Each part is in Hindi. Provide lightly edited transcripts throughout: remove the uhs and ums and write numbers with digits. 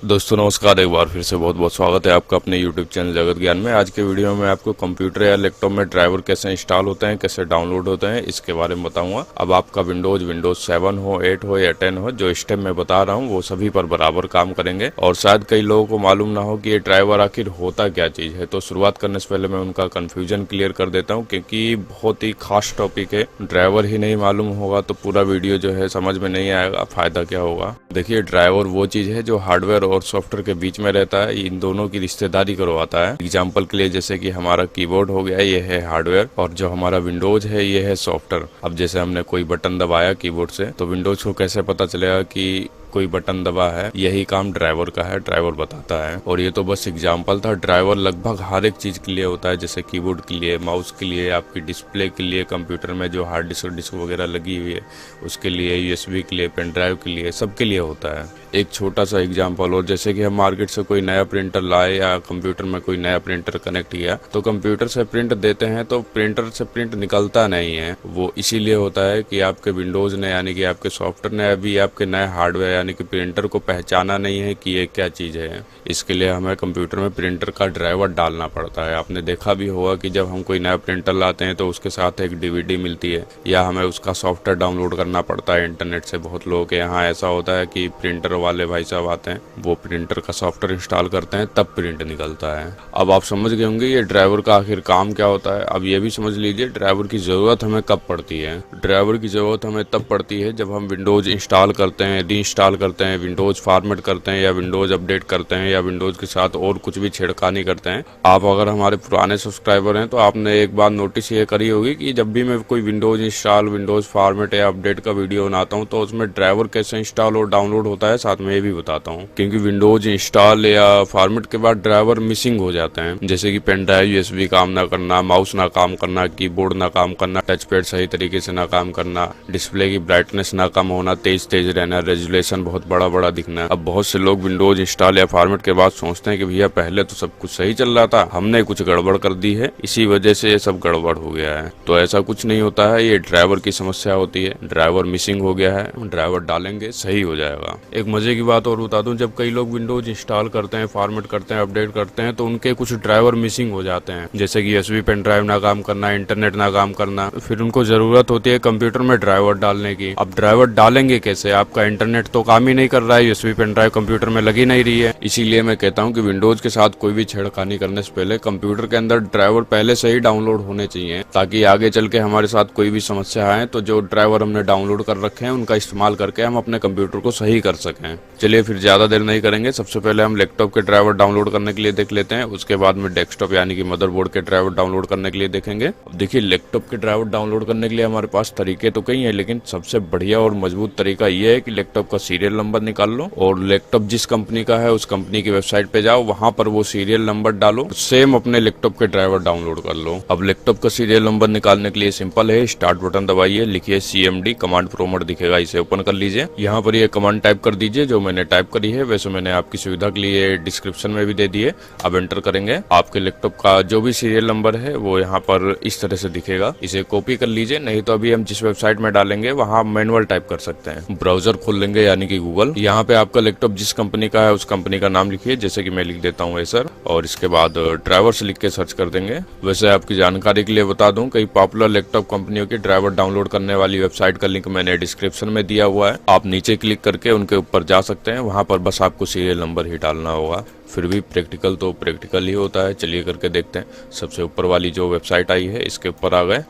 दोस्तों नमस्कार, एक बार फिर से बहुत बहुत स्वागत है आपका अपने YouTube चैनल जगत ज्ञान में। आज के वीडियो में आपको कंप्यूटर या लैपटॉप में ड्राइवर कैसे इंस्टॉल होते हैं, कैसे डाउनलोड होते हैं, इसके बारे में बताऊंगा। अब आपका विंडोज 7 हो, 8 हो या 10 हो, जो स्टेप मैं बता रहा हूं वो सभी पर बराबर काम करेंगे। और शायद कई लोगों को मालूम ना हो कि ये ड्राइवर आखिर होता क्या चीज है, तो शुरुआत करने से पहले मैं उनका कन्फ्यूजन क्लियर कर देता हूँ, क्योंकि बहुत ही खास टॉपिक है। ड्राइवर ही नहीं मालूम होगा तो पूरा वीडियो जो है समझ में नहीं आएगा, फायदा क्या होगा। देखिए, ड्राइवर वो चीज है जो हार्डवेयर और सॉफ्टवेयर के बीच में रहता है, इन दोनों की रिश्तेदारी करवाता है। एग्जाम्पल के लिए जैसे कि हमारा कीबोर्ड हो गया, ये है हार्डवेयर, और जो हमारा विंडोज है ये है सॉफ्टवेयर। अब जैसे हमने कोई बटन दबाया कीबोर्ड से, तो विंडोज को कैसे पता चलेगा कि कोई बटन दबा है? यही काम ड्राइवर का है, ड्राइवर बताता है। और ये तो बस एग्जाम्पल था, ड्राइवर लगभग हर एक चीज के लिए होता है, जैसे कीबोर्ड के लिए, माउस के लिए, आपकी डिस्प्ले के लिए, कंप्यूटर में जो हार्ड डिस्क वगैरह लगी हुई है उसके लिए, यूएसबी के लिए, पेन ड्राइव के लिए, सबके लिए होता है। एक छोटा सा एग्जाम्पल, और जैसे कि हम मार्केट से कोई नया प्रिंटर लाए या कंप्यूटर में कोई नया प्रिंटर कनेक्ट किया, तो कंप्यूटर से प्रिंट देते हैं तो प्रिंटर से प्रिंट निकलता नहीं है। वो इसीलिए होता है कि आपके विंडोज ने, यानी कि आपके सॉफ्टवेयर ने अभी आपके नए हार्डवेयर यानी कि प्रिंटर को पहचाना नहीं है कि ये क्या चीज है। इसके लिए हमें कंप्यूटर में प्रिंटर का ड्राइवर डालना पड़ता है। आपने देखा भी होगा कि जब हम कोई नया प्रिंटर लाते हैं तो उसके साथ एक डीवीडी मिलती है, या हमें उसका सॉफ्टवेयर डाउनलोड करना पड़ता है इंटरनेट से। बहुत लोगों के यहाँ ऐसा होता है कि प्रिंटर वाले भाई साहब आते हैं, वो प्रिंटर का सॉफ्टवेयर इंस्टॉल करते हैं, तब प्रिंट निकलता है। अब आप समझ गए होंगे ये ड्राइवर का आखिर काम क्या होता है। अब ये भी समझ लीजिए ड्राइवर की जरूरत हमें कब पड़ती है। ड्राइवर की जरूरत हमें तब पड़ती है जब हम विंडोज इंस्टॉल करते हैं, री इंस्टॉल करते हैं, विंडोज फॉर्मेट करते हैं, या विंडोज अपडेट करते हैं, या विंडोज के साथ और कुछ भी छेड़खानी करते हैं। आप अगर हमारे पुराने सब्सक्राइबर हैं तो आपने एक बात नोटिस ये करी होगी कि जब भी मैं कोई विंडोज इंस्टॉल, विंडोज फॉर्मेट या अपडेट का वीडियो बनाता हूँ तो उसमें ड्राइवर कैसे इंस्टॉल और डाउनलोड होता है साथ में ये भी बताता हूँ। क्योंकि विंडोज इंस्टॉल या फॉर्मेट के बाद ड्राइवर मिसिंग हो जाते हैं, जैसे कि पेन ड्राइव, यूएसबी काम ना करना, माउस ना काम करना, कीबोर्ड ना काम करना, टच पैड सही तरीके से ना काम करना, डिस्प्ले की ब्राइटनेस ना कम होना, तेज तेज रहना, रेजुलेशन बहुत बड़ा बड़ा दिखना। अब बहुत से लोग विंडोज इंस्टॉल या फॉर्मेट के बाद सोचते हैं कि भैया पहले तो सब कुछ सही चल रहा था, हमने कुछ गड़बड़ कर दी है, इसी वजह से ये सब गड़बड़ हो गया है। तो ऐसा कुछ नहीं होता है, ये ड्राइवर की समस्या होती है। ड्राइवर मिसिंग हो गया है, ड्राइवर डालेंगे सही हो जाएगा। एक मजे की बात और बता दूं, जब कई लोग विंडोज इंस्टॉल करते हैं, फॉर्मेट करते हैं, अपडेट करते हैं, तो उनके कुछ ड्राइवर मिसिंग हो जाते हैं, जैसे कि यूएसबी पेन ड्राइव ना काम करना, इंटरनेट ना काम करना। फिर उनको जरूरत होती है कंप्यूटर में ड्राइवर डालने की। अब ड्राइवर डालेंगे कैसे? आपका इंटरनेट तो काम ही नहीं कर रहा है, यूएसबी पेन ड्राइव कंप्यूटर में लगी नहीं रही है। इसीलिए मैं कहता हूँ कि विंडोज के साथ कोई भी छेड़खानी करने से पहले कंप्यूटर के अंदर ड्राइवर पहले से ही डाउनलोड होने चाहिए, ताकि आगे चल के हमारे साथ कोई भी समस्या आए तो जो ड्राइवर हमने डाउनलोड कर रखे हैं उनका इस्तेमाल करके हम अपने कंप्यूटर को सही कर सकें। चलिए फिर ज्यादा देर नहीं करेंगे, सबसे पहले हम लैपटॉप के ड्राइवर डाउनलोड करने के लिए देख लेते हैं, उसके बाद में डेस्कटॉप यानी कि मदरबोर्ड के ड्राइवर डाउनलोड करने के लिए देखेंगे। अब देखिए, लैपटॉप के ड्राइवर डाउनलोड करने के लिए हमारे पास तरीके तो कई हैं, लेकिन सबसे बढ़िया और मजबूत तरीका ये है कि लैपटॉप का सीरियल नंबर निकाल लो, और लैपटॉप जिस कंपनी का है उस कंपनी की वेबसाइट पे जाओ, वहां पर वो सीरियल नंबर डालो, सेम अपने लैपटॉप के ड्राइवर डाउनलोड कर लो। अब लैपटॉप का सीरियल नंबर निकालने के लिए सिंपल है, स्टार्ट बटन दबाइए, लिखिए CMD, कमांड प्रोम्प्ट दिखेगा, इसे ओपन कर लीजिए। यहाँ पर ये कमांड टाइप कर दीजिए जो मैंने टाइप करी है, वैसे मैंने आपकी सुविधा के लिए डिस्क्रिप्शन में भी दे दिए। अब एंटर करेंगे, आपके लैपटॉप का जो भी सीरियल नंबर है वो यहाँ पर इस तरह से दिखेगा, इसे कॉपी कर लीजिए, नहीं तो अभी हम जिस वेबसाइट में डालेंगे वहाँ मैनुअल टाइप कर सकते हैं। ब्राउजर खोल लेंगे यानी कि गूगल, यहाँ पे आपका लैपटॉप जिस कंपनी का है उस कंपनी का नाम लिखिए, जैसे कि मैं लिख देता हूँ एसर, और इसके बाद ड्राइवर्स लिख के सर्च कर देंगे। वैसे आपकी जानकारी के लिए बता दूं, कई पॉपुलर लैपटॉप कंपनियों की ड्राइवर डाउनलोड करने वाली वेबसाइट का लिंक मैंने डिस्क्रिप्शन में दिया हुआ है, आप नीचे क्लिक करके उनके ऊपर जा सकते हैं, वहां पर बस आपको सीरियल नंबर ही डालना होगा। फिर भी प्रैक्टिकल तो प्रैक्टिकल ही होता है, चलिए करके देखते हैं। सबसे ऊपर वाली जो वेबसाइट आई है इसके ऊपर आ गए,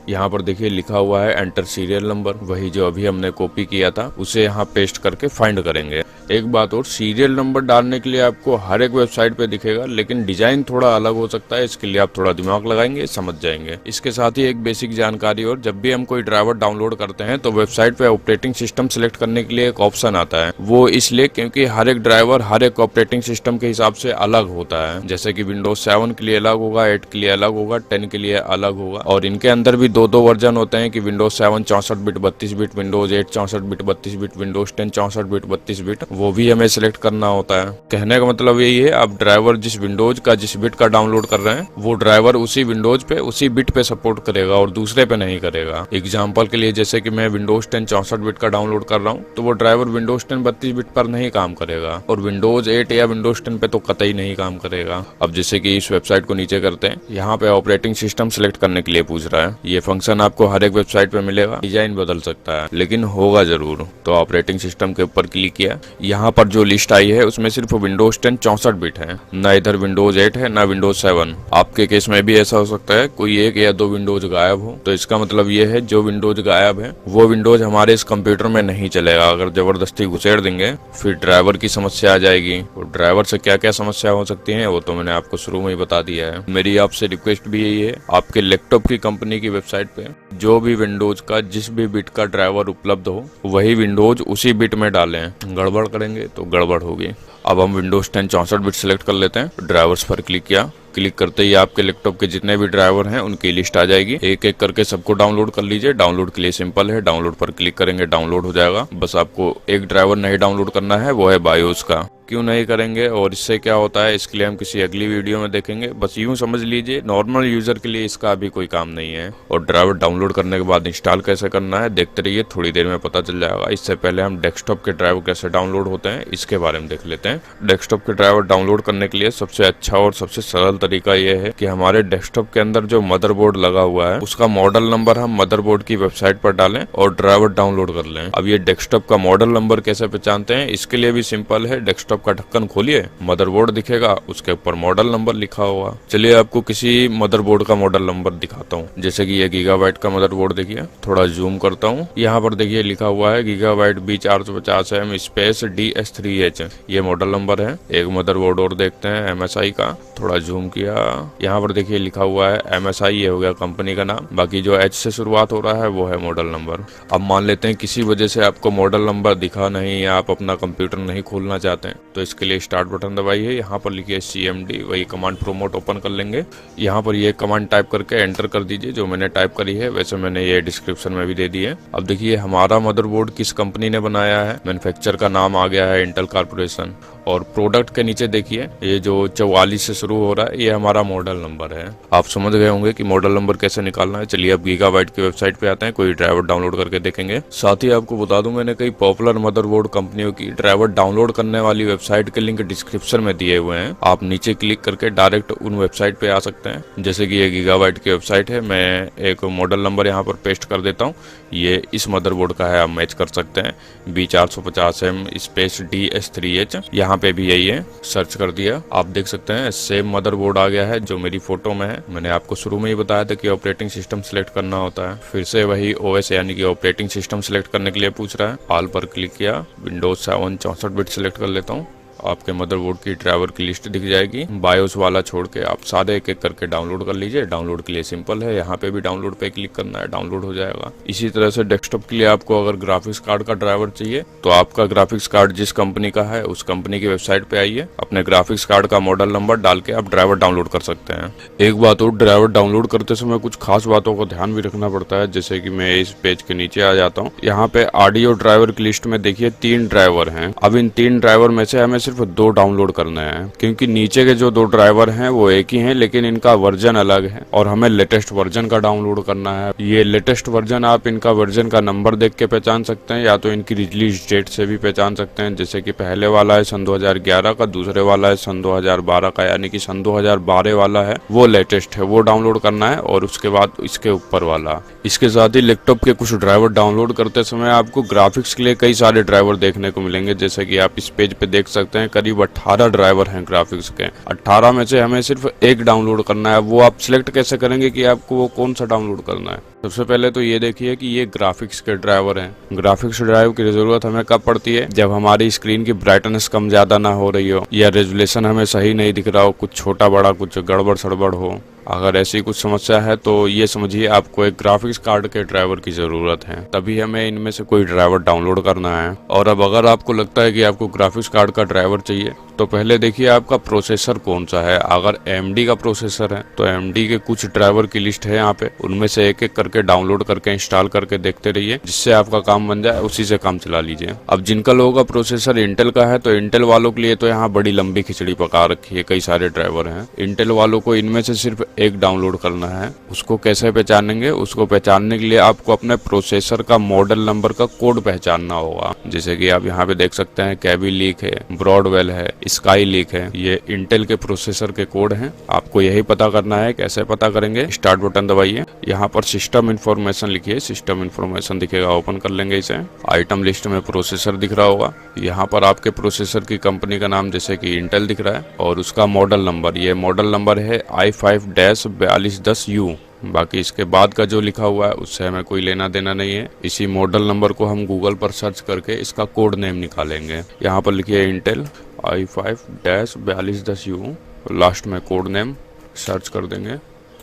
यहाँ पर देखिए लिखा हुआ है एंटर सीरियल नंबर, वही जो अभी हमने कॉपी किया था उसे यहाँ पेस्ट करके फाइंड करेंगे। एक बात और, सीरियल नंबर डालने के लिए आपको हर एक वेबसाइट पे दिखेगा, लेकिन डिजाइन थोड़ा अलग हो सकता है, इसके लिए आप थोड़ा दिमाग लगाएंगे समझ जाएंगे। इसके साथ ही एक बेसिक जानकारी और, जब भी हम कोई ड्राइवर डाउनलोड करते हैं तो वेबसाइट पे ऑपरेटिंग सिस्टम सिलेक्ट करने के लिए एक ऑप्शन आता है, वो इसलिए क्योंकि हर एक ड्राइवर हर एक ऑपरेटिंग सिस्टम के हिसाब से अलग होता है। जैसे कि विंडोज 7 के लिए अलग होगा, 8 के लिए अलग होगा, 10 के लिए अलग होगा, और इनके अंदर भी दो वर्जन होते हैं कि Windows 7 64 bit 32 bit, Windows 8 64 bit 32 bit, Windows 10 64 bit 32 bit, वो भी हमें सिलेक्ट करना होता है। कहने का मतलब यही है, आप ड्राइवर जिस विंडोज का जिस बिट का डाउनलोड कर रहे हैं वो ड्राइवर उसी विंडोज पे उसी बिट पे सपोर्ट करेगा और दूसरे पे नहीं करेगा। एग्जाम्पल के लिए जैसे कि मैं विंडोज 10 64 बिट का डाउनलोड कर रहा हूँ तो वो ड्राइवर विंडोज 10 32 बिट पर नहीं काम करेगा और विंडोज 8 या विंडोज 10 पे तो कतई नहीं काम करेगा। अब जैसे कि इस वेबसाइट को नीचे करते हैं, यहाँ पे ऑपरेटिंग सिस्टम सिलेक्ट करने के लिए पूछ रहा है। ये फंक्शन आपको हर एक वेबसाइट पे मिलेगा, डिजाइन बदल सकता है लेकिन होगा जरूर। तो ऑपरेटिंग सिस्टम के ऊपर क्लिक किया, यहाँ पर जो लिस्ट आई है उसमें सिर्फ विंडोज 10 64 बिट है, ना इधर विंडोज 8 है ना विंडोज 7। आपके केस में भी ऐसा हो सकता है कोई एक या दो विंडोज गायब हो, तो इसका मतलब ये है जो विंडोज गायब है वो विंडोज हमारे इस कंप्यूटर में नहीं चलेगा। अगर जबरदस्ती घुसेड़ देंगे फिर ड्राइवर की समस्या आ जाएगी। और ड्राइवर से क्या क्या समस्या हो सकती है वो तो मैंने आपको शुरू में ही बता दिया है। मेरी आपसे रिक्वेस्ट भी यही है, आपके लैपटॉप की कंपनी की वेबसाइट पे जो भी विंडोज का जिस भी बिट का ड्राइवर उपलब्ध हो वही विंडोज उसी बिट में डालें। गड़बड़ करेंगे तो गड़बड़ होगी। अब हम विंडोज 10 64 बिट सिलेक्ट कर लेते हैं। ड्राइवर्स पर क्लिक किया, क्लिक करते ही आपके लैपटॉप के जितने भी ड्राइवर हैं उनकी लिस्ट आ जाएगी। एक एक करके सबको डाउनलोड कर लीजिए। डाउनलोड के लिए सिंपल है, डाउनलोड पर क्लिक करेंगे डाउनलोड हो जाएगा। बस आपको एक ड्राइवर नहीं डाउनलोड करना है, वो है बायोस का। क्यों नहीं करेंगे और इससे क्या होता है इसके लिए हम किसी अगली वीडियो में देखेंगे। बस यूं समझ लीजिए नॉर्मल यूजर के लिए इसका अभी कोई काम नहीं है। और ड्राइवर डाउनलोड करने के बाद इंस्टॉल कैसे करना है देखते रहिए, थोड़ी देर में पता चल जाएगा। इससे पहले हम डेस्कटॉप के ड्राइवर कैसे डाउनलोड होते हैं इसके बारे में देख लेते हैं। डेस्कटॉप के ड्राइवर डाउनलोड करने के लिए सबसे अच्छा और सबसे सरल तरीका यह है कि हमारे डेस्कटॉप के अंदर जो मदरबोर्ड लगा हुआ है उसका मॉडल नंबर हम मदरबोर्ड की वेबसाइट पर डालें और ड्राइवर डाउनलोड कर लें। अब ये डेस्कटॉप का मॉडल नंबर कैसे पहचानते हैं इसके लिए भी सिंपल है। डेस्कटॉप का ढक्कन खोलिए, मदरबोर्ड दिखेगा, उसके ऊपर मॉडल नंबर लिखा होगा। चलिए आपको किसी मदरबोर्ड का मॉडल नंबर दिखाता हूँ। जैसे कि ये गीगाबाइट का मदरबोर्ड देखिए, थोड़ा जूम करता हूँ। यहाँ पर देखिए लिखा हुआ है गीगाबाइट B450M स्पेस DS3H, ये मॉडल नंबर है। एक मदरबोर्ड और देखते हैं MSI का, थोड़ा जूम किया, यहाँ पर देखिए लिखा हुआ है MSI, ये हो गया कंपनी का नाम। बाकी जो H से शुरुआत हो रहा है वो है मॉडल नंबर। अब मान लेते हैं किसी वजह से आपको मॉडल नंबर दिखा नहीं या आप अपना कंप्यूटर नहीं खोलना चाहते हैं तो इसके लिए स्टार्ट बटन दबाइए। यहाँ पर लिखिए CMD, वही कमांड प्रोमोट ओपन कर लेंगे। यहाँ पर ये कमांड टाइप करके एंटर कर दीजिए जो मैंने टाइप करी है, वैसे मैंने ये डिस्क्रिप्शन में भी दे दी है। अब देखिए हमारा मदरबोर्ड किस कंपनी ने बनाया है, मैन्युफैक्चर का नाम आ गया है इंटेल कॉर्पोरेशन। और प्रोडक्ट के नीचे देखिए ये जो 44 से शुरू हो रहा है ये हमारा मॉडल नंबर है। आप समझ गए होंगे कि मॉडल नंबर कैसे निकालना है। चलिए अब गीगाबाइट की वेबसाइट पे आते हैं, कोई ड्राइवर डाउनलोड करके देखेंगे। साथ ही आपको बता दूं मैंने कई पॉपुलर मदरबोर्ड कंपनियों की ड्राइवर डाउनलोड करने वाली वेबसाइट के लिंक डिस्क्रिप्शन में दिए हुए हैं। आप नीचे क्लिक करके डायरेक्ट उन वेबसाइट पे आ सकते हैं। जैसे कि ये गीगाबाइट की वेबसाइट है, मैं एक मॉडल नंबर यहाँ पर पेस्ट कर देता हूँ। ये इस मदरबोर्ड का है, आप मैच कर सकते हैं B450M स्पेस DS3H, यहाँ पे भी यही है। सर्च कर दिया, आप देख सकते हैं सेम मदरबोर्ड आ गया है जो मेरी फोटो में है। मैंने आपको शुरू में ही बताया था कि ऑपरेटिंग सिस्टम सिलेक्ट करना होता है। फिर से वही OS यानी कि ऑपरेटिंग सिस्टम सिलेक्ट करने के लिए पूछ रहा है। ऑल पर क्लिक किया, विंडोज 7 64 बिट सिलेक्ट कर लेता हूँ। आपके मदरबोर्ड की ड्राइवर की लिस्ट दिख जाएगी। बायोस वाला छोड़ के आप सारे एक एक करके डाउनलोड कर लीजिए। डाउनलोड के लिए सिंपल है, यहाँ पे भी डाउनलोड पे क्लिक करना है, डाउनलोड हो जाएगा। इसी तरह से डेस्कटॉप के लिए आपको अगर ग्राफिक्स कार्ड का ड्राइवर चाहिए तो आपका ग्राफिक्स कार्ड जिस कंपनी का है उस कंपनी की वेबसाइट पे आइए, अपने ग्राफिक्स कार्ड का मॉडल नंबर डाल के आप ड्राइवर डाउनलोड कर सकते हैं। एक बात और, ड्राइवर डाउनलोड करते समय कुछ खास बातों का ध्यान भी रखना पड़ता है। जैसे कि मैं इस पेज के नीचे आ जाता हूँ, यहाँ पे ऑडियो ड्राइवर की लिस्ट में देखिए 3 ड्राइवर हैं। अब इन 3 ड्राइवर में से हमें सिर्फ 2 डाउनलोड करना है, क्योंकि नीचे के जो 2 ड्राइवर हैं वो एक ही हैं लेकिन इनका वर्जन अलग है और हमें लेटेस्ट वर्जन का डाउनलोड करना है। ये लेटेस्ट वर्जन आप इनका वर्जन का नंबर देख के पहचान सकते हैं या तो इनकी रिलीज डेट से भी पहचान सकते हैं। जैसे कि पहले वाला है सन 2011 का, दूसरे वाला है सन 2012 का, यानी कि सन 2012 वाला है वो लेटेस्ट है, वो डाउनलोड करना है। और उसके बाद इसके ऊपर वाला। इसके साथ ही लैपटॉप के कुछ ड्राइवर डाउनलोड करते समय आपको ग्राफिक्स के लिए कई सारे ड्राइवर देखने को मिलेंगे। जैसे कि आप इस पेज पे देख सकते हैं करीब 18 ड्राइवर हैं ग्राफिक्स के। 18 में से हमें सिर्फ एक डाउनलोड करना है। वो आप सिलेक्ट कैसे करेंगे कि आपको वो कौन सा डाउनलोड करना है? सबसे पहले तो ये देखिए कि ये ग्राफिक्स के ड्राइवर हैं। ग्राफिक्स ड्राइव की जरूरत हमें कब पड़ती है? जब हमारी स्क्रीन की ब्राइटनेस कम ज्यादा ना हो रही हो या रेजोल्यूशन हमें सही नहीं दिख रहा हो, कुछ छोटा बड़ा कुछ गड़बड़ सड़बड़ हो, अगर ऐसी कुछ समस्या है तो ये समझिए आपको एक ग्राफिक्स कार्ड के ड्राइवर की ज़रूरत है, तभी हमें इनमें से कोई ड्राइवर डाउनलोड करना है। और अब अगर आपको लगता है कि आपको ग्राफिक्स कार्ड का ड्राइवर चाहिए तो पहले देखिए आपका प्रोसेसर कौन सा है। अगर AMD का प्रोसेसर है तो AMD के कुछ ड्राइवर की लिस्ट है यहाँ पे, उनमें से एक एक करके डाउनलोड करके इंस्टॉल करके देखते रहिए, जिससे आपका काम बन जाए, उसी से काम चला लीजिए। अब जिनका लोगों का प्रोसेसर इंटेल का है तो इंटेल वालों के लिए तो यहाँ बड़ी लंबी खिचड़ी पका रखी है, कई सारे ड्राइवर हैं। इंटेल वालों को इनमें से सिर्फ एक डाउनलोड करना है। उसको कैसे पहचानेंगे? उसको पहचानने के लिए आपको अपने प्रोसेसर का मॉडल नंबर का कोड पहचानना होगा। जैसे कि आप यहाँ पे देख सकते हैं, कैवी लीक है, ब्रॉडवेल है, स्काई लीक है, ये इंटेल के प्रोसेसर के कोड हैं। आपको यही पता करना है। कैसे पता करेंगे? स्टार्ट बटन दबाइए, यहाँ पर सिस्टम इन्फॉर्मेशन लिखिए, सिस्टम इन्फॉर्मेशन दिखेगा, ओपन कर लेंगे इसे। आइटम लिस्ट में प्रोसेसर दिख रहा होगा, यहाँ पर आपके प्रोसेसर की कंपनी का नाम जैसे कि इंटेल दिख रहा है और उसका मॉडल नंबर, ये मॉडल नंबर है i5-4210U। बाकी इसके बाद का जो लिखा हुआ है उससे हमें कोई लेना देना नहीं है। इसी मॉडल नंबर को हम गूगल पर सर्च करके इसका कोड नेम निकालेंगे। यहाँ पर लिखिए इंटेल i5-4210U, लास्ट में कोड नेम सर्च कर देंगे।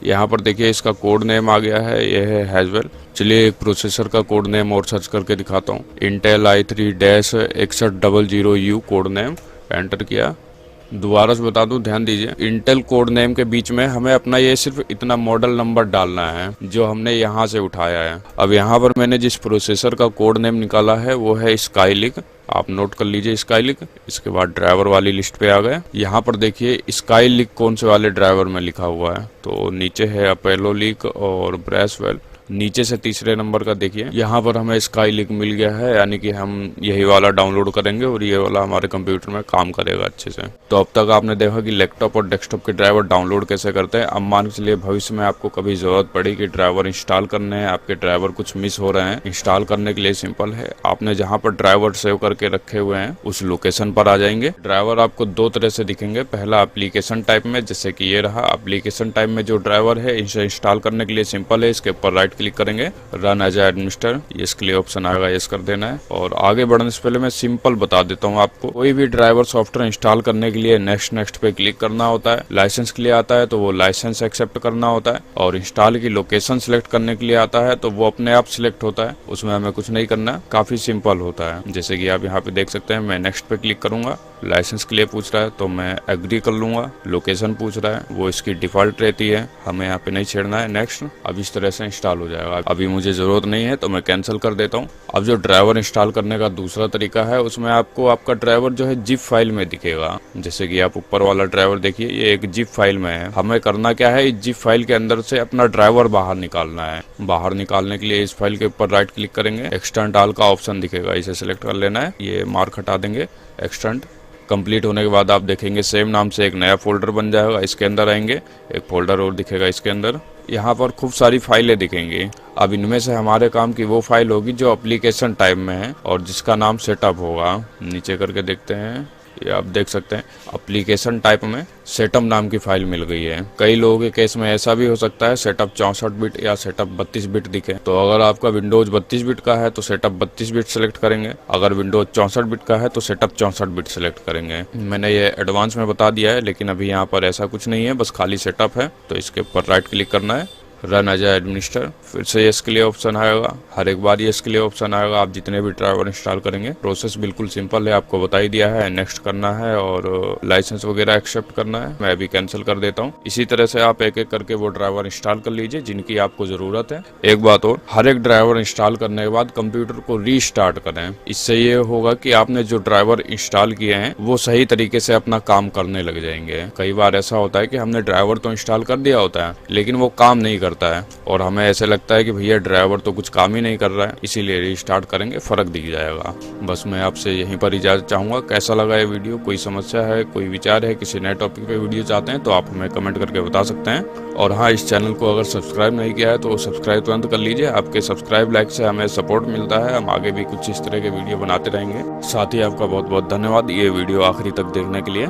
यहाँ पर देखिए इसका कोड नेम आ गया है, यह है हैजवेल। चलिए एक प्रोसेसर का कोड नेम और सर्च करके दिखाता हूँ। Intel i3-6100U code name, enter किया। दोबारा से बता दूं, ध्यान दीजिए, इंटेल कोड नेम के बीच में हमें अपना ये सिर्फ इतना मॉडल नंबर डालना है जो हमने यहाँ से उठाया है। अब यहाँ पर मैंने जिस प्रोसेसर का कोड नेम निकाला है वो है स्काईलिक, आप नोट कर लीजिए स्काईलिक। इसके बाद ड्राइवर वाली लिस्ट पे आ गए। यहाँ पर देखिए स्काईलिक कौन से वाले ड्राइवर में लिखा हुआ है, तो नीचे है अपोलो लीक और ब्रेसवेल, नीचे से तीसरे नंबर का देखिए यहाँ पर हमें स्काईलिक मिल गया है, यानी कि हम यही वाला डाउनलोड करेंगे और ये वाला हमारे कंप्यूटर में काम करेगा अच्छे से। तो अब तक आपने देखा कि लैपटॉप और डेस्कटॉप के ड्राइवर डाउनलोड कैसे करते हैं। अब मान के चलिए भविष्य में आपको कभी जरूरत पड़ी कि ड्राइवर इंस्टॉल करने हैं, आपके ड्राइवर कुछ मिस हो रहे हैं, इंस्टॉल करने के लिए सिंपल है, आपने जहाँ पर ड्राइवर सेव करके रखे हुए हैं उस लोकेशन पर आ जाएंगे। ड्राइवर आपको दो तरह से दिखेंगे, पहला एप्लीकेशन टाइप में, जैसे कि ये रहा एप्लीकेशन टाइप में जो ड्राइवर है, इसे इंस्टॉल करने के लिए सिंपल है, इसके ऊपर राइट क्लिक करेंगे, रन एज एडमिनिस्टर, इसके लिए ऑप्शन आएगा, यस कर देना है। और आगे बढ़ने से पहले मैं सिंपल बता देता हूँ आपको, कोई भी ड्राइवर सॉफ्टवेयर इंस्टॉल करने के लिए नेक्स्ट पे क्लिक करना होता है। लाइसेंस के लिए आता है तो वो लाइसेंस एक्सेप्ट करना होता है, और इंस्टॉल की लोकेशन सिलेक्ट करने के लिए आता है तो वो अपने आप सिलेक्ट होता है, उसमें हमें कुछ नहीं करना, काफी सिंपल होता है। जैसे कि आप यहाँ पे देख सकते हैं, मैं नेक्स्ट पे क्लिक करूंगा, लाइसेंस के लिए पूछ रहा है तो मैं एग्री कर लूंगा, लोकेशन पूछ रहा है वो इसकी डिफॉल्ट रहती है, हमें यहाँ पे नहीं छेड़ना है, नेक्स्ट। अब इस तरह से इंस्टॉल हो जाएगा। अभी मुझे जरूरत नहीं है तो मैं कैंसिल कर देता हूँ। अब जो ड्राइवर इंस्टॉल करने का दूसरा तरीका है, उसमें आपको आपका ड्राइवर जो है जिप फाइल में दिखेगा। जैसे कि आप ऊपर वाला ड्राइवर देखिए, ये एक जिप फाइल में है। हमें करना क्या है, इस जिप फाइल के अंदर से अपना ड्राइवर बाहर निकालना है। बाहर निकालने के लिए इस फाइल के ऊपर राइट क्लिक करेंगे, एक्सटेंड ऑल का ऑप्शन दिखेगा, इसे सिलेक्ट कर लेना है, ये मार्क हटा देंगे, एक्सटेंड। कंप्लीट होने के बाद आप देखेंगे सेम नाम से एक नया फोल्डर बन जाएगा, इसके अंदर आएंगे, एक फोल्डर और दिखेगा इसके अंदर, यहाँ पर खूब सारी फाइलें दिखेंगी। अब इनमें से हमारे काम की वो फाइल होगी जो एप्लीकेशन टाइप में है और जिसका नाम सेटअप होगा। नीचे करके देखते हैं, ये आप देख सकते हैं एप्लीकेशन टाइप में सेटअप नाम की फाइल मिल गई है। कई लोगों के केस में ऐसा भी हो सकता है सेटअप 64 बिट या सेटअप 32 बिट दिखे, तो अगर आपका विंडोज 32 बिट का है तो सेटअप 32 बिट सेलेक्ट करेंगे, अगर विंडोज 64 बिट का है तो सेटअप 64 बिट सेलेक्ट करेंगे। मैंने ये एडवांस में बता दिया है, लेकिन अभी यहाँ पर ऐसा कुछ नहीं है, बस खाली सेटअप है, तो इसके ऊपर राइट क्लिक करना है, रन एज एडमिनिस्टर, फिर से यस के लिए ऑप्शन आएगा, हर एक बार यस के लिए ऑप्शन आएगा। आप जितने भी ड्राइवर इंस्टॉल करेंगे, प्रोसेस बिल्कुल सिंपल है, आपको बता ही दिया है, नेक्स्ट करना है और लाइसेंस वगैरह एक्सेप्ट करना है। मैं अभी कैंसिल कर देता हूँ। इसी तरह से आप एक एक करके वो ड्राइवर इंस्टॉल कर लीजिए जिनकी आपको जरूरत है। एक बात और, हर एक ड्राइवर इंस्टॉल करने के बाद कंप्यूटर को रीस्टार्ट करें, इससे ये होगा कि आपने जो ड्राइवर इंस्टॉल किए हैं वो सही तरीके से अपना काम करने लग जाएंगे। कई बार ऐसा होता है कि हमने ड्राइवर तो इंस्टॉल कर दिया होता है लेकिन वो काम नहीं करता है और हमें ऐसे लगता है कि भैया ड्राइवर तो कुछ काम ही नहीं कर रहा है, इसीलिए रीस्टार्ट करेंगे, फर्क दिख जाएगा। बस मैं आपसे यहीं पर इजाजत चाहूंगा। कैसा लगा ये वीडियो, कोई समस्या है, कोई विचार है, किसी नए टॉपिक पे वीडियो चाहते हैं तो आप हमें कमेंट करके बता सकते हैं। और हाँ, इस चैनल को अगर सब्सक्राइब नहीं किया है तो सब्सक्राइब तुरंत कर लीजिए। आपके सब्सक्राइब लाइक से हमें सपोर्ट मिलता है, हम आगे भी कुछ इस तरह के वीडियो बनाते रहेंगे। साथ ही आपका बहुत बहुत धन्यवाद ये वीडियो आखिरी तक देखने के लिए।